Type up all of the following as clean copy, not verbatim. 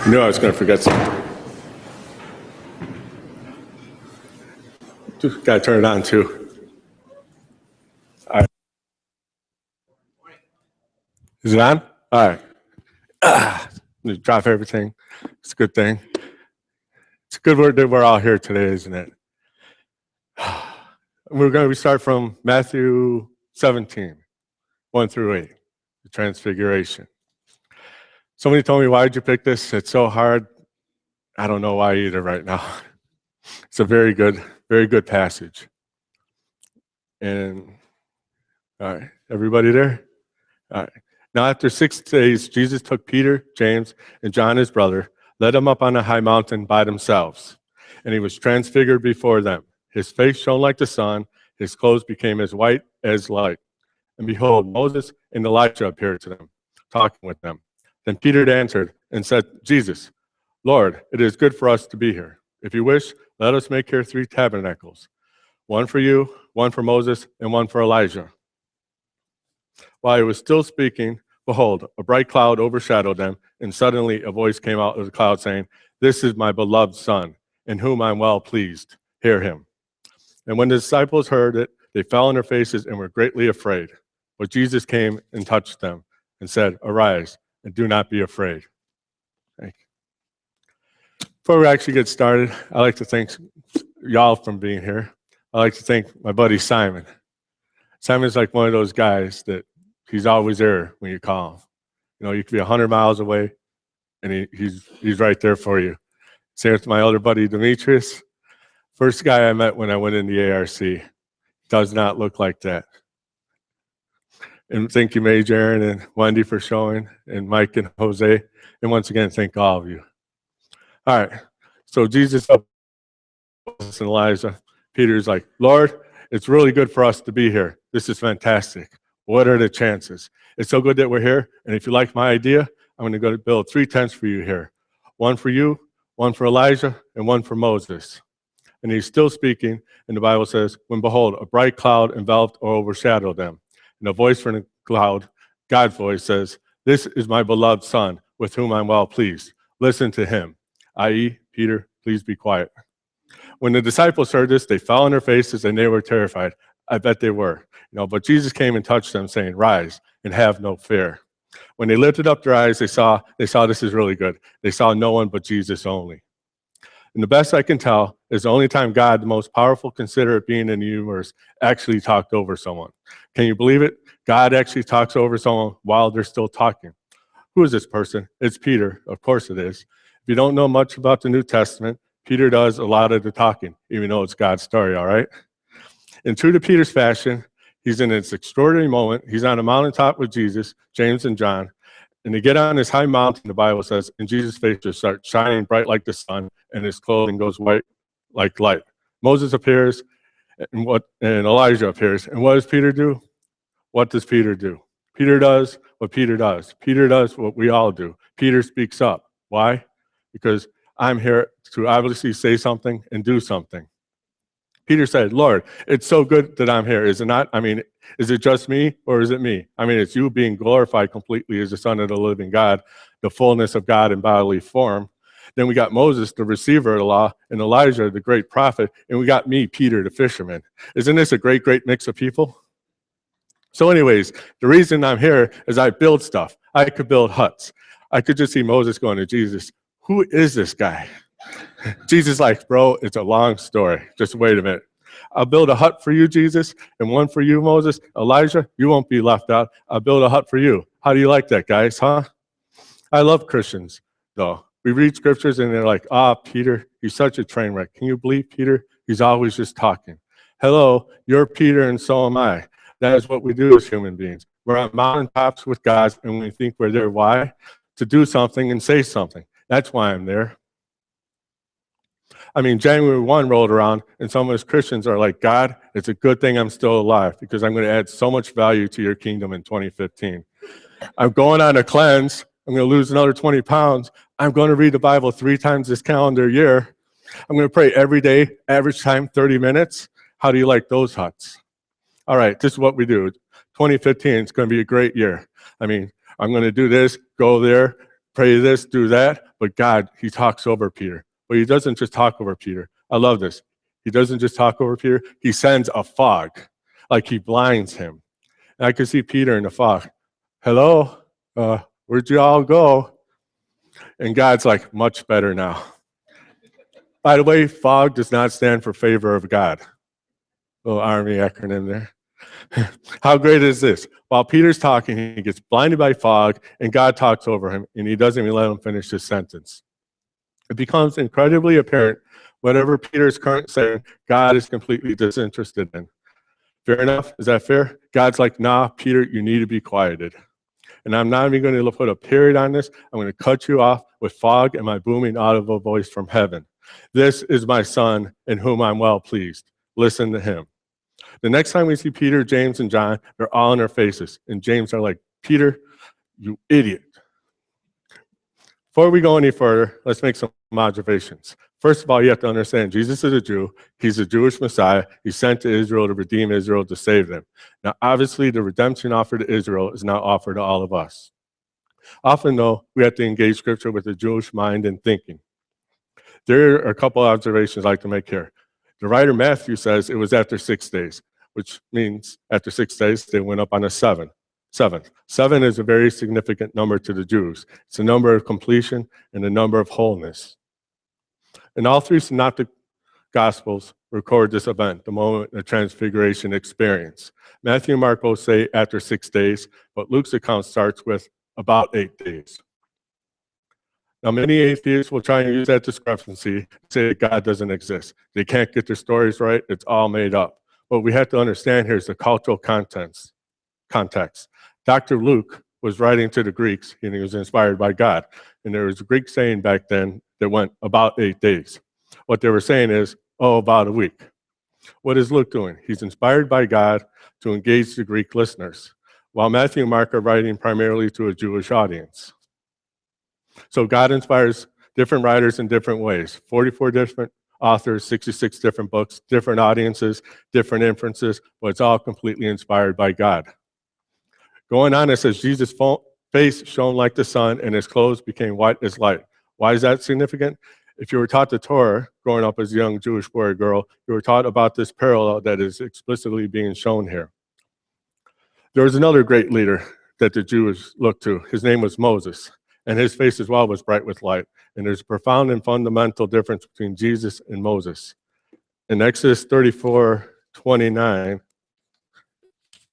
I knew I was going to forget something. Got to turn it on, too. All right. Is it on? All right. Drop everything. It's a good thing. It's a good word that we're all here today, isn't it? We're going to start from Matthew 17, 1 through 8, the Transfiguration. Somebody told me, why did you pick this? It's so hard. I don't know why either right now. It's a very good passage. And, all right, everybody there? All right. Now after 6 days, Jesus took Peter, James, and John his brother, led them up on a high mountain by themselves. And he was transfigured before them. His face shone like the sun, his clothes became as white as light. And behold, Moses and Elijah appeared to them, talking with them. Then Peter answered and said, Jesus, Lord, it is good for us to be here. If you wish, let us make here 3 tabernacles, one for you, one for Moses, and one for Elijah. While he was still speaking, behold, a bright cloud overshadowed them, and suddenly a voice came out of the cloud saying, This is my beloved Son, in whom I am well pleased. Hear him. And when the disciples heard it, they fell on their faces and were greatly afraid. But Jesus came and touched them and said, Arise, and do not be afraid. Thank you. Before we actually get started, I'd like to thank y'all for being here. I'd like to thank my buddy Simon. Simon's like one of those guys that he's always there when you call him. You know, you could be 100 miles away, and he's right there for you. Same with my other buddy Demetrius. First guy I met when I went in the ARC. Does not look like that. And thank you, Major Aaron and Wendy for showing, and Mike and Jose. And once again, thank all of you. All right. So Jesus and Elijah, Peter's like, Lord, it's really good for us to be here. This is fantastic. What are the chances? It's so good that we're here. And if you like my idea, I'm going to go to build 3 tents for you here. One for you, one for Elijah, and one for Moses. And he's still speaking, and the Bible says, when behold, a bright cloud enveloped or overshadowed them. And a voice from the cloud, God's voice, says, This is my beloved Son, with whom I'm well pleased. Listen to him. I.e., Peter, please be quiet. When the disciples heard this, they fell on their faces and they were terrified. I bet they were. But Jesus came and touched them, saying, Rise and have no fear. When they lifted up their eyes, they saw this is really good. They saw no one but Jesus only. And the best I can tell is the only time God, the most powerful, considerate being in the universe, actually talked over someone. Can you believe it? God actually talks over someone while they're still talking. Who is this person? It's Peter. Of course it is. If you don't know much about the New Testament, Peter does a lot of the talking, even though it's God's story, all right? And true to Peter's fashion, he's in this extraordinary moment. He's on a mountaintop with Jesus, James, and John. And they get on this high mountain, the Bible says, and Jesus' face just starts shining bright like the sun, and his clothing goes white like light. Moses appears, and Elijah appears. And what does Peter do? What does Peter do? Peter does what Peter does. Peter does what we all do. Peter speaks up. Why? Because I'm here to obviously say something and do something. Peter said, Lord, it's so good that I'm here. Is it not? Is it just me or is it me? It's you being glorified completely as the Son of the living God, the fullness of God in bodily form. Then we got Moses, the receiver of the law, and Elijah, the great prophet, and we got me, Peter, the fisherman. Isn't this a great, great mix of people? So anyways, the reason I'm here is I build stuff. I could build huts. I could just see Moses going to Jesus, who is this guy? Jesus like, bro, it's a long story. Just wait a minute. I'll build a hut for you, Jesus, and one for you, Moses. Elijah, you won't be left out. I'll build a hut for you. How do you like that, guys, huh? I love Christians, though. We read scriptures, and they're like, Peter, he's such a train wreck. Can you believe Peter? He's always just talking. Hello, you're Peter, and so am I. That is what we do as human beings. We're on mountaintops with God, and we think we're there. Why? To do something and say something. That's why I'm there. January 1 rolled around, and some of us Christians are like, God, it's a good thing I'm still alive because I'm going to add so much value to your kingdom in 2015. I'm going on a cleanse. I'm going to lose another 20 pounds. I'm going to read the Bible 3 times this calendar year. I'm going to pray every day, average time 30 minutes. How do you like those huts? All right, this is what we do. 2015 is going to be a great year. I'm going to do this, go there, pray this, do that. But God, he talks over Peter. But he doesn't just talk over Peter. I love this. He doesn't just talk over Peter. He sends a fog, like he blinds him. And I could see Peter in the fog. Hello, where'd you all go? And God's like, much better now. By the way, fog does not stand for favor of God. Little Army acronym there. How great is this? While Peter's talking, he gets blinded by fog, and God talks over him, and he doesn't even let him finish his sentence. It becomes incredibly apparent whatever Peter's currently saying, God is completely disinterested in. Fair enough? Is that fair? God's like, nah, Peter, you need to be quieted. And I'm not even going to put a period on this. I'm going to cut you off with fog and my booming audible voice from heaven. This is my son in whom I'm well pleased. Listen to him. The next time we see Peter, James, and John, they're all in their faces. And James are like, Peter, you idiot. Before we go any further, let's make some observations. First of all, you have to understand Jesus is a Jew. He's a Jewish Messiah. He's sent to Israel to redeem Israel, to save them. Now, obviously, the redemption offered to Israel is not offered to all of us. Often, though, we have to engage Scripture with the Jewish mind and thinking. There are a couple of observations I'd like to make here. The writer Matthew says it was after 6 days, which means after 6 days, they went up on a seventh. 7 is a very significant number to the Jews. It's a number of completion and a number of wholeness. And all three synoptic Gospels record this event, the moment of transfiguration experience. Matthew and Mark both say after 6 days, but Luke's account starts with about 8 days. Now, many atheists will try and use that discrepancy to say that God doesn't exist. They can't get their stories right. It's all made up. What we have to understand here is the cultural context. Dr. Luke was writing to the Greeks, and he was inspired by God. And there was a Greek saying back then that went about 8 days. What they were saying is, about a week. What is Luke doing? He's inspired by God to engage the Greek listeners, while Matthew and Mark are writing primarily to a Jewish audience. So God inspires different writers in different ways. 44 different authors, 66 different books, different audiences, different inferences, but it's all completely inspired by God. Going on, it says, Jesus' face shone like the sun, and his clothes became white as light. Why is that significant? If you were taught the Torah growing up as a young Jewish boy or girl, you were taught about this parallel that is explicitly being shown here. There was another great leader that the Jews looked to. His name was Moses, and his face as well was bright with light. And there's a profound and fundamental difference between Jesus and Moses. In Exodus 34:29,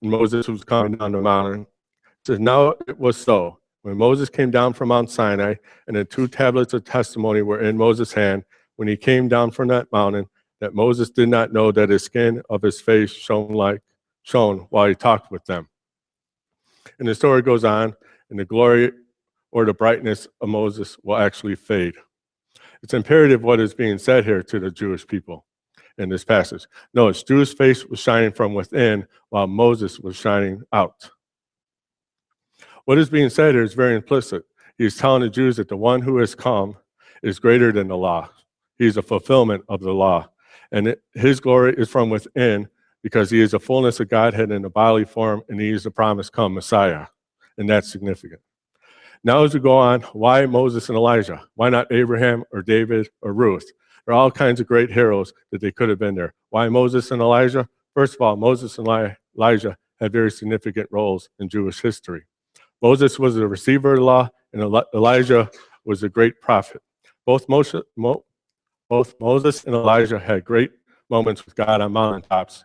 Moses was coming down the mountain. It says, now it was so. When Moses came down from Mount Sinai, and the 2 tablets of testimony were in Moses' hand, when he came down from that mountain, that Moses did not know that his skin of his face shone while he talked with them. And the story goes on, and the glory or the brightness of Moses will actually fade. It's imperative what is being said here to the Jewish people in this passage. Notice, Jews' face was shining from within, while Moses was shining out. What is being said here is very implicit. He is telling the Jews that the one who has come is greater than the law. He is a fulfillment of the law. And his glory is from within because he is the fullness of Godhead in a bodily form, and he is the promised come Messiah. And that's significant. Now as we go on, why Moses and Elijah? Why not Abraham or David or Ruth? There are all kinds of great heroes that they could have been there. Why Moses and Elijah? First of all, Moses and Elijah had very significant roles in Jewish history. Moses was the receiver of the law, and Elijah was a great prophet. Both Moses and Elijah had great moments with God on mountaintops.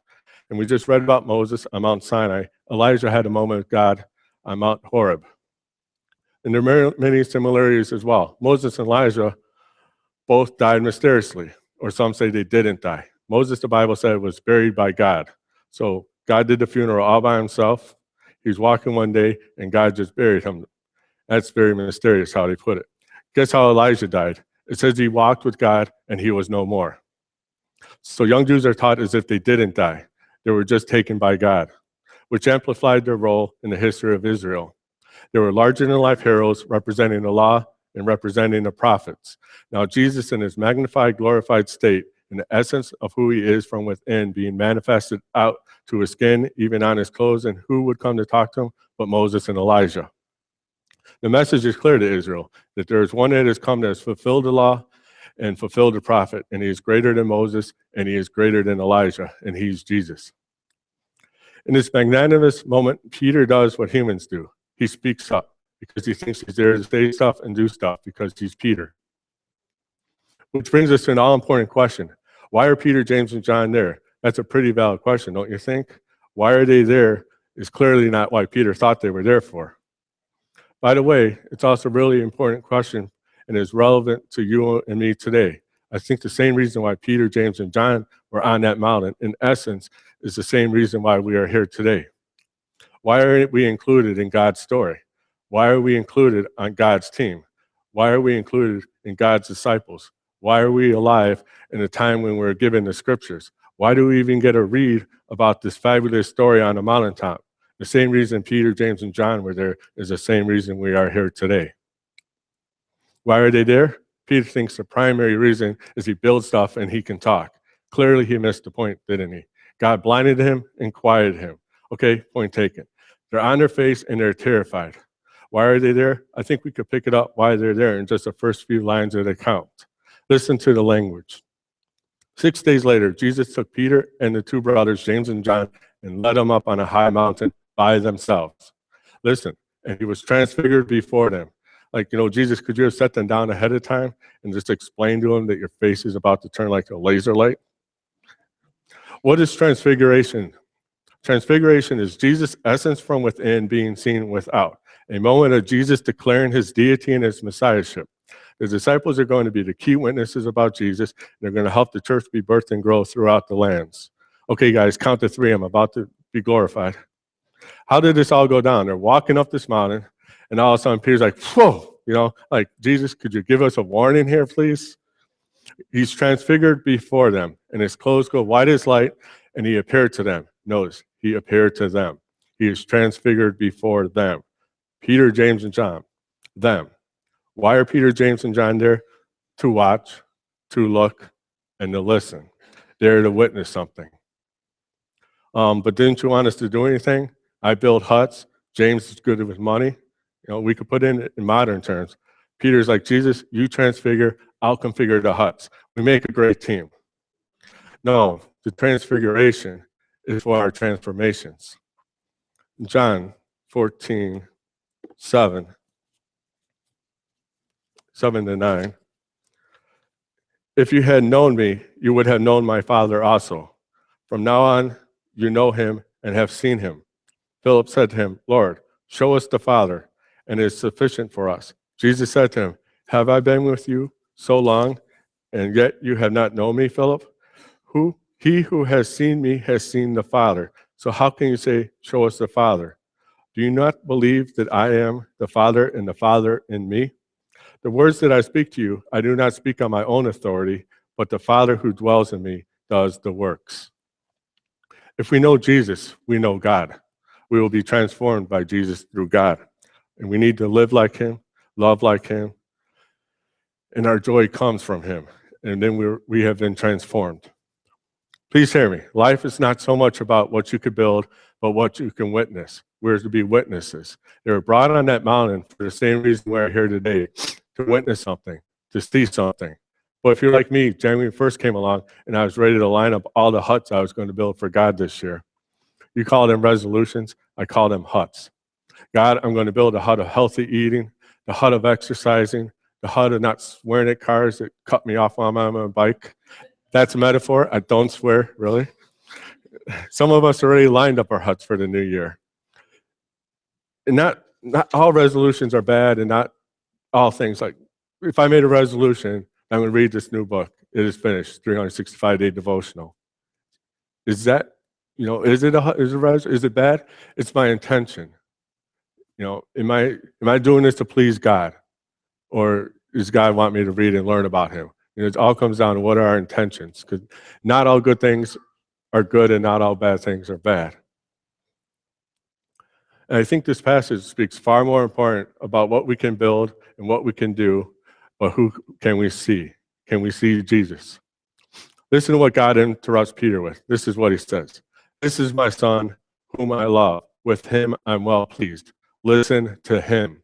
And we just read about Moses on Mount Sinai. Elijah had a moment with God on Mount Horeb. And there are many similarities as well. Moses and Elijah both died mysteriously, or some say they didn't die. Moses, the Bible said, was buried by God. So God did the funeral all by himself. He was walking one day, and God just buried him. That's very mysterious how they put it. Guess how Elijah died? It says he walked with God, and he was no more. So young Jews are taught as if they didn't die. They were just taken by God, which amplified their role in the history of Israel. They were larger-than-life heroes representing the law and representing the prophets. Now Jesus in his magnified, glorified state, in the essence of who he is from within, being manifested out to his skin, even on his clothes, and who would come to talk to him but Moses and Elijah. The message is clear to Israel that there is one that has come that has fulfilled the law and fulfilled the prophet, and he is greater than Moses, and he is greater than Elijah, and he's Jesus. In this magnanimous moment, Peter does what humans do. He speaks up because he thinks he's there to say stuff and do stuff because he's Peter. Which brings us to an all-important question. Why are Peter, James, and John there? That's a pretty valid question, don't you think? Why are they there is clearly not why Peter thought they were there for. By the way, it's also a really important question and is relevant to you and me today. I think the same reason why Peter, James, and John were on that mountain, in essence, is the same reason why we are here today. Why are we included in God's story? Why are we included on God's team? Why are we included in God's disciples? Why are we alive in a time when we're given the scriptures? Why do we even get to read about this fabulous story on the mountaintop? The same reason Peter, James, and John were there is the same reason we are here today. Why are they there? Peter thinks the primary reason is he builds stuff and he can talk. Clearly, he missed the point, didn't he? God blinded him and quieted him. Okay, point taken. They're on their face and they're terrified. Why are they there? I think we could pick it up why they're there in just the first few lines of the account. Listen to the language. 6 days later, Jesus took Peter and the two brothers, James and John, and led them up on a high mountain by themselves. Listen, and he was transfigured before them. Like, Jesus, could you have set them down ahead of time and just explain to them that your face is about to turn like a laser light? What is transfiguration? Transfiguration is Jesus' essence from within being seen without. A moment of Jesus declaring his deity and his messiahship. The disciples are going to be the key witnesses about Jesus. They're going to help the church be birthed and grow throughout the lands. Okay, guys, count to three. I'm about to be glorified. How did this all go down? They're walking up this mountain, and all of a sudden Peter's like, whoa, like, Jesus, could you give us a warning here, please? He's transfigured before them, and his clothes go white as light, and he appeared to them. Notice, he appeared to them. He is transfigured before them. Peter, James, and John, them. Why are Peter, James, and John there? To watch, to look, and to listen. They're to witness something. But didn't you want us to do anything? I build huts. James is good with money. We could put in modern terms. Peter's like, Jesus, you transfigure, I'll configure the huts. We make a great team. No, the transfiguration is for our transformations. John 14:7 to 9. If you had known me, you would have known my Father also. From now on, you know him and have seen him. Philip said to him, Lord, show us the Father, and it is sufficient for us. Jesus said to him, have I been with you so long, and yet you have not known me, Philip? He who has seen me has seen the Father. So how can you say, show us the Father? Do you not believe that I am the Father and the Father in me? The words that I speak to you, I do not speak on my own authority, but the Father who dwells in me does the works. If we know Jesus, we know God. We will be transformed by Jesus through God. And we need to live like him, love like him, and our joy comes from him. And then we have been transformed. Please hear me. Life is not so much about what you could build, but what you can witness. We're to be witnesses. They were brought on that mountain for the same reason we're here today, to witness something, to see something. But if you're like me, January 1st came along, and I was ready to line up all the huts I was going to build for God this year. You call them resolutions, I call them huts. God, I'm going to build a hut of healthy eating, the hut of exercising, the hut of not swearing at cars that cut me off while I'm on my bike. That's a metaphor. I don't swear, really. Some of us already lined up our huts for the new year. And not all resolutions are bad, and not all things. Like, if I made a resolution, I'm going to read this new book. It is finished, 365-day devotional. Is that, is it bad? It's my intention. Am I doing this to please God? Or does God want me to read and learn about him? It all comes down to what are our intentions, because not all good things are good and not all bad things are bad. And I think this passage speaks far more important about what we can build and what we can do, but who can we see? Can we see Jesus? Listen to what God interrupts Peter with. This is what he says. This is my son, whom I love. With him I'm well pleased. Listen to him.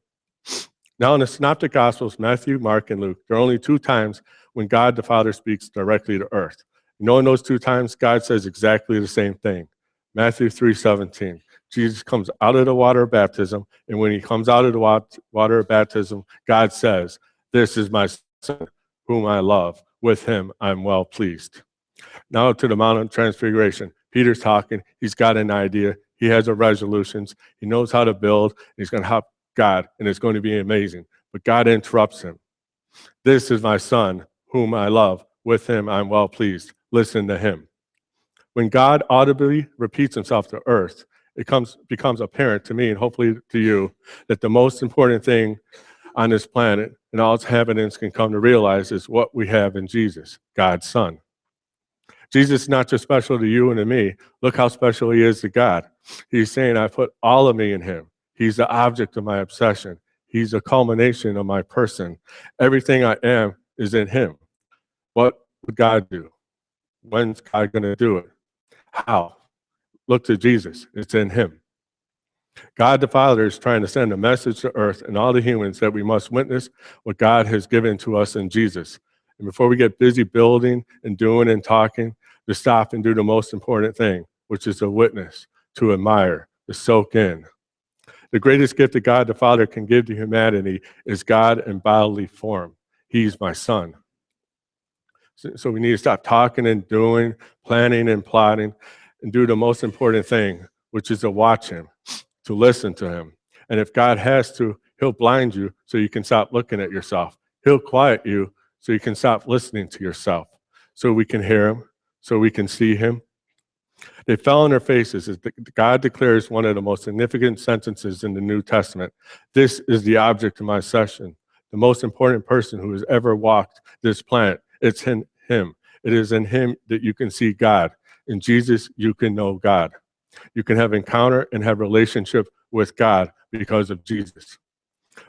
Now in the Synoptic Gospels, Matthew, Mark, and Luke, there are only 2 times when God the Father speaks directly to earth. You know, in those 2 times, God says exactly the same thing. Matthew 3:17. Jesus comes out of the water of baptism, and when he comes out of the water of baptism, God says, "This is my Son, whom I love. With him I'm well pleased." Now to the Mount of Transfiguration. Peter's talking. He's got an idea. He has a resolutions. He knows how to build. He's going to help God, and it's going to be amazing. But God interrupts him. "This is my Son, whom I love. With him I'm well pleased. Listen to him." When God audibly repeats himself to earth, it becomes apparent to me, and hopefully to you, that the most important thing on this planet and all its inhabitants can come to realize is what we have in Jesus, God's Son. Jesus is not just special to you and to me. Look how special he is to God. He's saying, I put all of me in him. He's the object of my obsession. He's the culmination of my person. Everything I am is in him. What would God do? When's God going to do it? How? Look to Jesus. It's in him. God the Father is trying to send a message to earth and all the humans that we must witness what God has given to us in Jesus. And before we get busy building and doing and talking, to stop and do the most important thing, which is to witness, to admire, to soak in. The greatest gift that God the Father can give to humanity is God in bodily form. He's my Son. So we need to stop talking and doing, planning and plotting, and do the most important thing, which is to watch him, to listen to him. And if God has to, he'll blind you so you can stop looking at yourself. He'll quiet you so you can stop listening to yourself, so we can hear him, so we can see him. They fell on their faces as God declares one of the most significant sentences in the New Testament. This is the object of my session, the most important person who has ever walked this planet. It's in him. It is in him that you can see God. In Jesus, you can know God. You can have encounter and have relationship with God because of Jesus.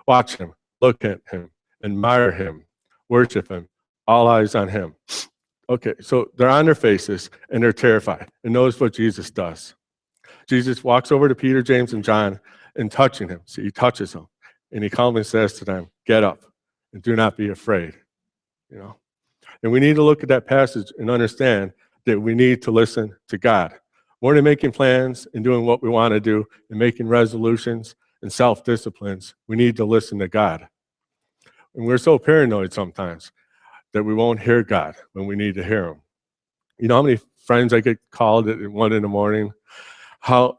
Watch him, look at him, admire him, worship him, all eyes on him. Okay, so they're on their faces and they're terrified. And notice what Jesus does. Jesus walks over to Peter, James, and John and touching him. See, he touches them. And he calmly says to them, "Get up and do not be afraid." You know. And we need to look at that passage and understand that we need to listen to God. More than making plans and doing what we want to do and making resolutions and self-disciplines, we need to listen to God. And we're so paranoid sometimes that we won't hear God when we need to hear him. You know how many friends I get called at 1 a.m? How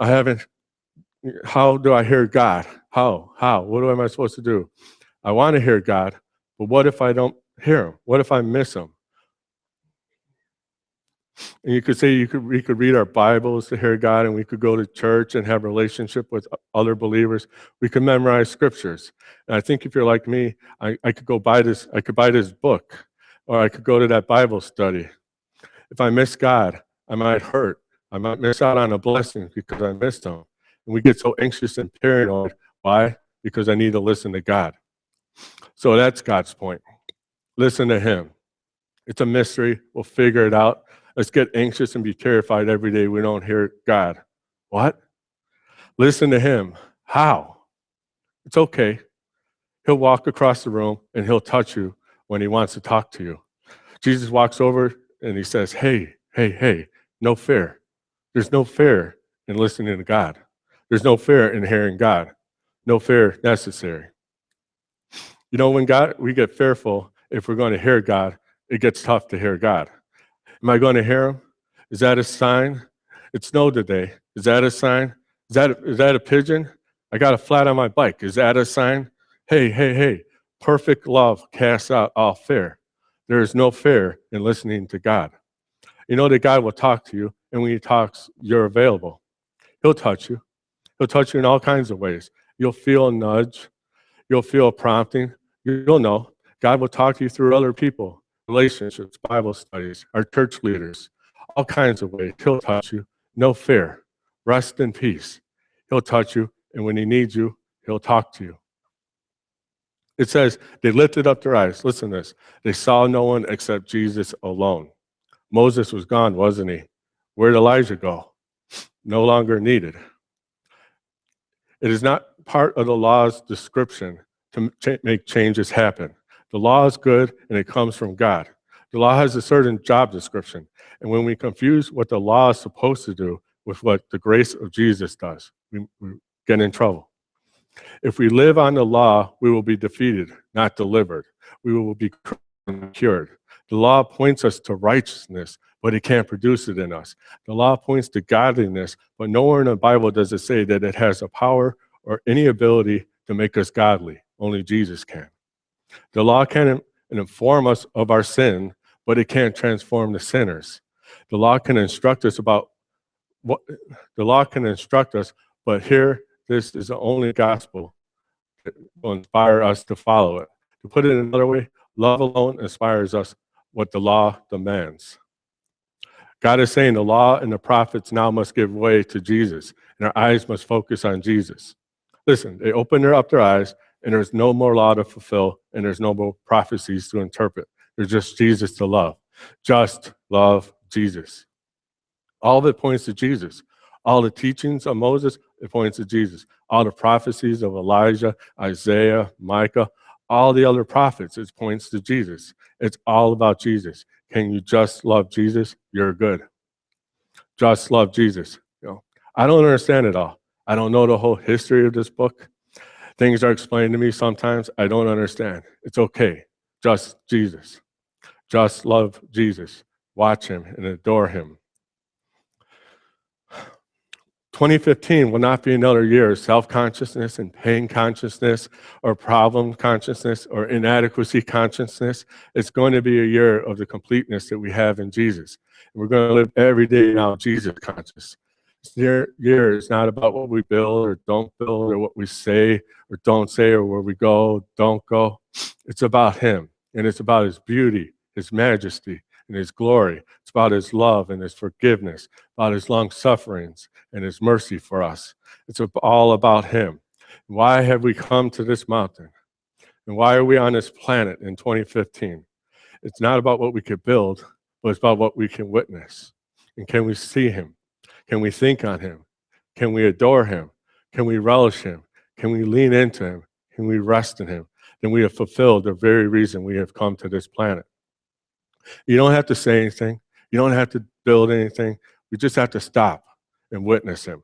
do I hear God? How? What am I supposed to do? I want to hear God, but what if I don't hear him? What if I miss him? And you could say we could read our Bibles to hear God, and we could go to church and have a relationship with other believers. We could memorize scriptures. And I think if you're like me, I could go buy this. I could buy this book, or I could go to that Bible study. If I miss God, I might hurt. I might miss out on a blessing because I missed him. And we get so anxious and paranoid. Why? Because I need to listen to God. So that's God's point. Listen to him. It's a mystery. We'll figure it out. Let's get anxious and be terrified every day we don't hear God. What? Listen to him. How? It's okay. He'll walk across the room and he'll touch you when he wants to talk to you. Jesus walks over and he says, hey, no fear. There's no fear in listening to God. There's no fear in hearing God. No fear necessary. You know, when we get fearful, if we're going to hear God, it gets tough to hear God. Am I going to hear him? Is that a sign? It snowed today. Is that a sign? Is that a pigeon? I got a flat on my bike. Is that a sign? Hey. Perfect love casts out all fear. There is no fear in listening to God. You know that God will talk to you, and when he talks, you're available. He'll touch you. He'll touch you in all kinds of ways. You'll feel a nudge. You'll feel a prompting. You'll know. God will talk to you through other people, relationships, Bible studies, our church leaders, all kinds of ways. He'll touch you. No fear. Rest in peace. He'll touch you, and when he needs you, he'll talk to you. It says, they lifted up their eyes. Listen to this. They saw no one except Jesus alone. Moses was gone, wasn't he? Where'd Elijah go? No longer needed. It is not part of the law's description to make changes happen. The law is good, and it comes from God. The law has a certain job description, and when we confuse what the law is supposed to do with what the grace of Jesus does, we get in trouble. If we live on the law, we will be defeated, not delivered. We will be cured. The law points us to righteousness, but it can't produce it in us. The law points to godliness, but nowhere in the Bible does it say that it has a power or any ability to make us godly. Only Jesus can. The law can inform us of our sin, but it can't transform the sinners. The law can instruct us about what the law can instruct us, but here, this is the only gospel that will inspire us to follow it. To put it another way, love alone inspires us what the law demands. God is saying the law and the prophets now must give way to Jesus, and our eyes must focus on Jesus. Listen, they open up their eyes, and there's no more law to fulfill, and there's no more prophecies to interpret. There's just Jesus to love. Just love Jesus. All of it points to Jesus. All the teachings of Moses, it points to Jesus. All the prophecies of Elijah, Isaiah, Micah, all the other prophets, it points to Jesus. It's all about Jesus. Can you just love Jesus? You're good. Just love Jesus. I don't understand it all. I don't know the whole history of this book. Things are explained to me sometimes I don't understand. It's okay. Just Jesus. Just love Jesus. Watch him and adore him. 2015 will not be another year of self-consciousness and pain consciousness or problem consciousness or inadequacy consciousness. It's going to be a year of the completeness that we have in Jesus. And we're going to live every day now Jesus conscious. This year is not about what we build or don't build or what we say or don't say or where we go, don't go. It's about him, and it's about his beauty, his majesty, and his glory. It's about his love and his forgiveness, about his long sufferings and his mercy for us. It's all about him. Why have we come to this mountain? And why are we on this planet in 2015? It's not about what we could build, but it's about what we can witness. And can we see him? Can we think on him? Can we adore him? Can we relish him? Can we lean into him? Can we rest in him? Then we have fulfilled the very reason we have come to this planet. You don't have to say anything. You don't have to build anything. We just have to stop and witness him.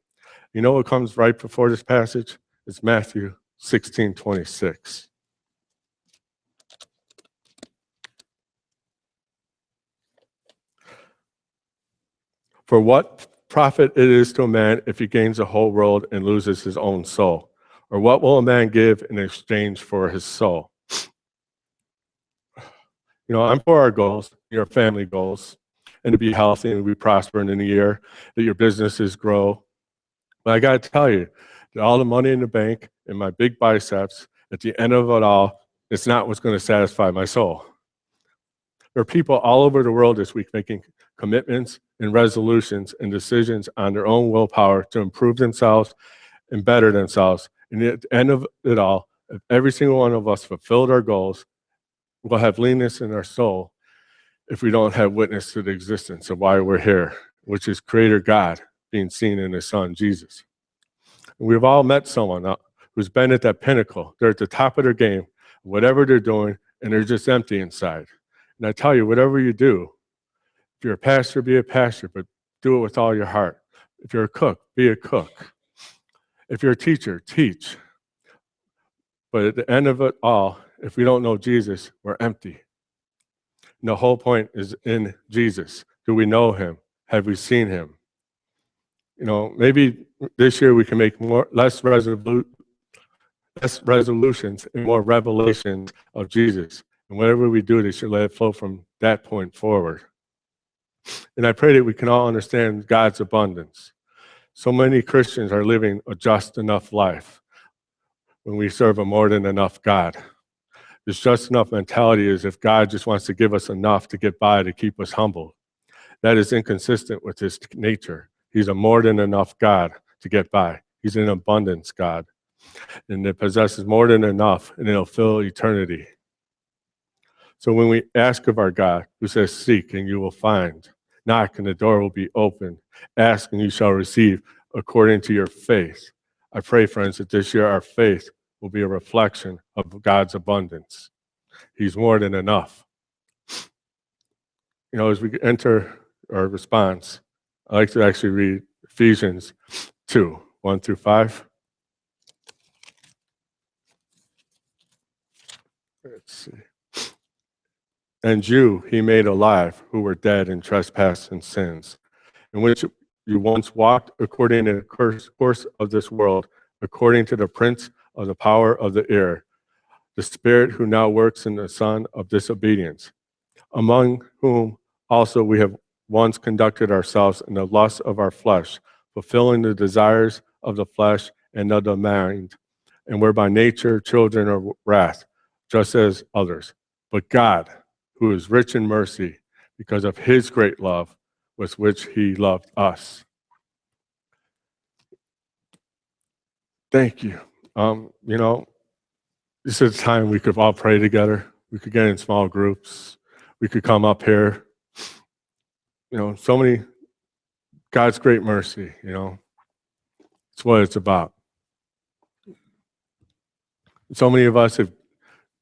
You know what comes right before this passage? It's Matthew 16:26. For what profit it is to a man if he gains the whole world and loses his own soul? Or what will a man give in exchange for his soul? I'm for our goals, your family goals, and to be healthy and to be prospering in the year, that your businesses grow. But I got to tell you that all the money in the bank and my big biceps, at the end of it all, it's not what's going to satisfy my soul. There are people all over the world this week making commitments and resolutions and decisions on their own willpower to improve themselves and better themselves. And at the end of it all, if every single one of us fulfilled our goals, we'll have leanness in our soul if we don't have witness to the existence of why we're here, which is Creator God being seen in his Son, Jesus. And we've all met someone who's been at that pinnacle. They're at the top of their game, whatever they're doing, and they're just empty inside. And I tell you, whatever you do, if you're a pastor, be a pastor, but do it with all your heart. If you're a cook, be a cook. If you're a teacher, teach. But at the end of it all, if we don't know Jesus, we're empty. And the whole point is in Jesus. Do we know him? Have we seen him? Maybe this year we can make less resolutions and more revelations of Jesus. And whatever we do, they should let it flow from that point forward. And I pray that we can all understand God's abundance. So many Christians are living a just enough life when we serve a more than enough God. This just enough mentality is if God just wants to give us enough to get by to keep us humble. That is inconsistent with his nature. He's a more than enough God to get by. He's an abundance God. And it possesses more than enough, and it'll fill eternity. So when we ask of our God, who says, seek and you will find, knock and the door will be opened, ask and you shall receive according to your faith. I pray, friends, that this year our faith will be a reflection of God's abundance. He's more than enough. You know, as we enter our response, I like to actually read Ephesians 2, 1 through 5. Let's see. And you he made alive who were dead in trespass and sins, in which you once walked according to the course of this world, according to the prince of the power of the air, the spirit who now works in the son of disobedience, among whom also we have once conducted ourselves in the lust of our flesh, fulfilling the desires of the flesh and of the mind, and were by nature children of wrath, just as others. But God, who is rich in mercy, because of his great love with which he loved us. Thank you. You know, this is a time we could all pray together. We could get in small groups. We could come up here. You know, so many, God's great mercy, you know, it's what it's about. So many of us have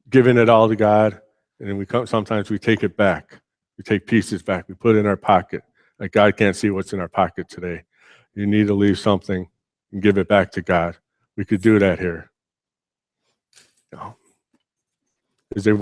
given it all to God, and then sometimes we take it back. We take pieces back. We put it in our pocket. Like God can't see what's in our pocket today. You need to leave something and give it back to God. We could do that here. You know, is there